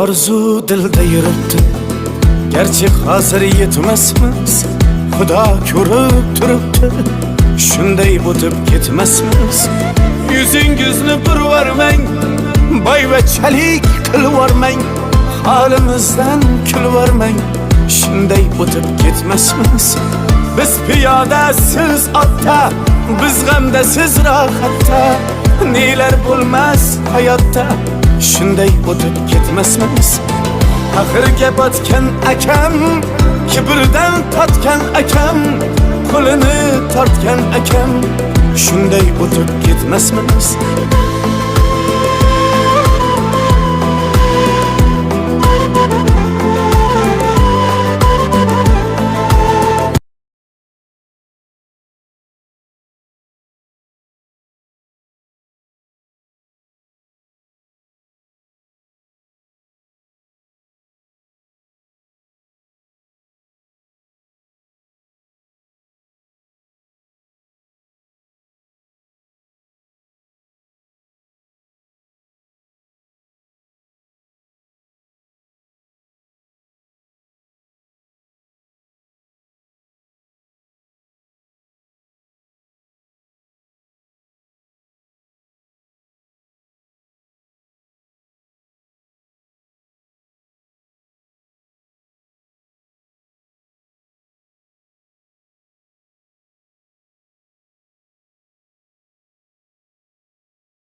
Arzu dilda yuribdi, gerçi hazır yetmesmiz. Xudo ko'rib turibdi, shunday o'tib ketmasmiz. Yüzüngizni burvarmang, boyvachalik qilvormang, halimizdan kulvormang, shunday o'tib ketmasmiz. Biz piyoda, siz otda, biz g'amda, siz rohatda, nelar bo'lmas hayotda, shunday o'tib ketmasmiz. Axirga botgan akam, kibrdan totgan akam, qo'lini tortgan akam, shunday o'tib ketmasmiz.